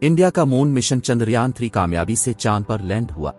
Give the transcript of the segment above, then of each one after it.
India का moon mission Chandrayaan-3 कामयाबी से चांद पर लैंड हुआ,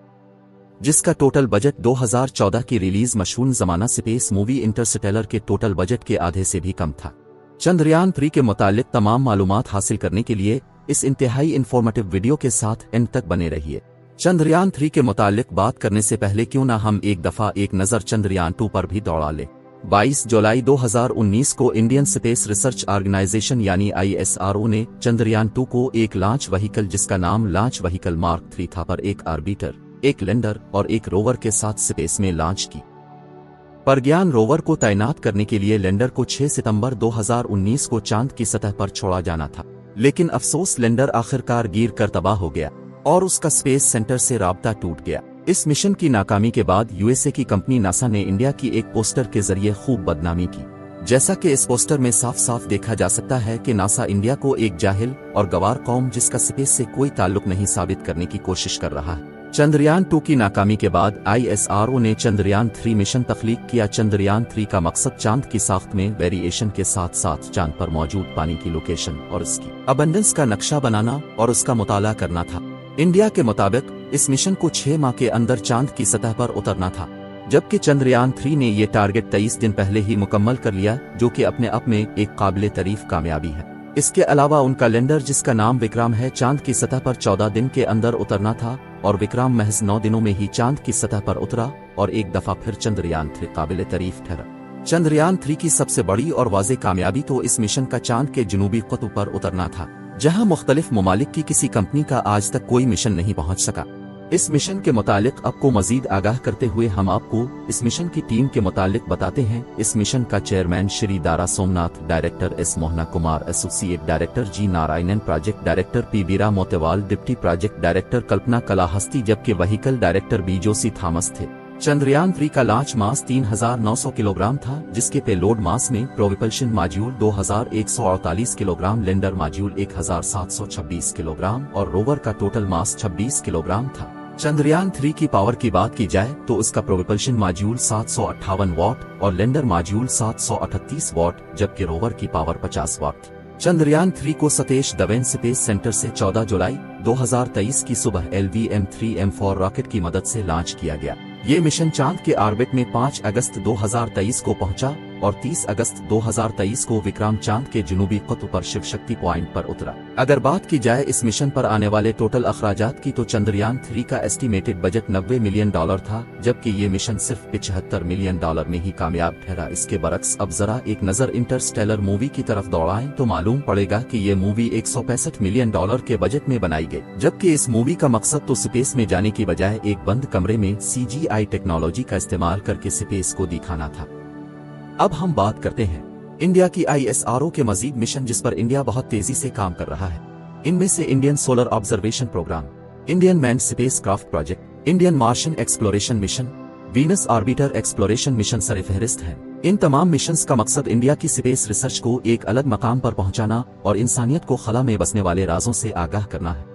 जिसका टोटल बजट 2014 की रिलीज मशहूर जमाना स्पेस मूवी इंटरस्टेलर के टोटल बजट के आधे से भी कम था। चंद्रयान-3 के मुतालिक तमाम मालूमात हासिल करने के लिए इस इंतहाई इन्फॉर्मेटिव वीडियो के साथ एंड तक बने रहिए। चंद्रयान-3 के मुतालिक बात करने से पहले क्यों ना हम एक दफा एक नजर चंद्रयान-2 पर भी दौड़ा ले। 22 जुलाई 2019 को इंडियन स्पेस रिसर्च ऑर्गेनाइजेशन यानी ISRO ने चंद्रयान-2 को एक लॉन्च व्हीकल जिसका नाम लॉन्च व्हीकल मार्क 3 था पर एक ऑर्बिटर, एक लैंडर और एक रोवर के साथ स्पेस में लॉन्च की। प्रज्ञान रोवर को तैनात करने के लिए लैंडर को 6 सितंबर 2019 को चांद की सतह पर छोड़ा जाना था, लेकिन अफसोस लैंडर आखिरकार गिर कर तबाह हो गया और उसका स्पेस सेंटर से राब्ता टूट गया। इस मिशन की नाकामी के बाद USA की कंपनी नासा ने इंडिया की एक पोस्टर के जरिए खूब बदनामी की। जैसा कि इस पोस्टर में साफ साफ देखा जा सकता है कि नासा इंडिया को एक जाहिल और गवार कौम जिसका स्पेस से कोई ताल्लुक नहीं साबित करने की कोशिश कर रहा है। चंद्रयान-2 की नाकामी के बाद ISRO ने चंद्रयान-3 मिशन तख्लीक किया। चंद्रयान-3 का मकसद चांद की साख्त में वेरिएशन के साथ साथ चांद पर मौजूद पानी की लोकेशन और इसकी अबंडेंस का नक्शा बनाना और उसका मुताला करना था। इंडिया के मुताबिक इस मिशन को 6 माह के अंदर चांद की सतह पर उतरना था, जबकि चंद्रयान-3 ने ये टारगेट 23 दिन पहले ही मुकम्मल कर लिया, जो कि अपने आप में एक काबिले तारीफ कामयाबी है। इसके अलावा उनका लैंडर जिसका नाम विक्रम है चांद की सतह पर 14 दिन के अंदर उतरना था और विक्रम महज 9 दिनों में ही चांद की सतह पर उतरा और एक दफा फिर चंद्रयान-3 काबिले तारीफ ठहरा। चंद्रयान-3 की सबसे बड़ी और वाज़ेह कामयाबी तो इस मिशन का चांद के जनूबी क़ुत्ब पर उतरना था, जहां मुख्तलिफ ममालिक की किसी कंपनी का आज तक कोई मिशन नहीं पहुंच सका। इस मिशन के मुतालिक आपको मजीद आगाह करते हुए हम आपको इस मिशन की टीम के मुतालिक बताते हैं। इस मिशन का chairman Shri Dara Somnath, director S Mohana Kumar, associate director G Narayanan, project director P Beera Motewal, deputy project director Kalpana Kalahasti, जबकि vehicle director B Joshi Thomas थे। चंद्रयान-3 का लॉन्च मास 3900 किलोग्राम था, जिसके पेलोड मास में propulsion module 2148 kilogram, lander module 1726 kilogram और रोवर का टोटल मास 26 किलोग्राम था। चंद्रयान-3 की पावर की बात की जाए तो उसका प्रोपल्शन मॉड्यूल 758 वॉट और लैंडर मॉड्यूल 738 वॉट, जबकि रोवर की पावर 50 वॉट। चंद्रयान-3 को सतीश धवन स्पेस सेंटर से 14 जुलाई 2023 की सुबह LVM-3M4 रॉकेट की मदद से लॉन्च किया गया। ये मिशन चांद के ऑर्बिट में 5 अगस्त 2023 को पहुंचा और 30 अगस्त 2023 को विक्रम चांद के जनूबी क़ुत्ब पर शिव शक्ति पॉइंट पर उतरा। अगर बात की जाए इस मिशन पर आने वाले टोटल अखराजात की तो चंद्रयान-3 का एस्टिमेटेड बजट $90 मिलियन था, जबकि ये मिशन सिर्फ $75 मिलियन में ही कामयाब ठहरा। इसके बरक्स अब जरा एक नजर इंटरस्टेलर मूवी की तरफ दौड़ाएं तो मालूम पड़ेगा कि ये मूवी $165 मिलियन के बजट में बनाई गई, जबकि इस मूवी का मकसद तो स्पेस में जाने की बजाय एक बंद कमरे में CGI टेक्नोलॉजी का इस्तेमाल करके स्पेस को दिखाना था। अब हम बात करते हैं इंडिया की ISRO के मजीद मिशन जिस पर इंडिया बहुत तेजी से काम कर रहा है। इनमें से Indian solar observation program, Indian manned space craft project, Indian Martian exploration mission, Venus orbiter exploration mission सरफहरिस्त हैं। इन तमाम मिशंस का मकसद इंडिया की स्पेस रिसर्च को एक अलग मकाम पर पहुंचाना और इंसानियत को खला में बसने वाले राजों से आगाह करना है।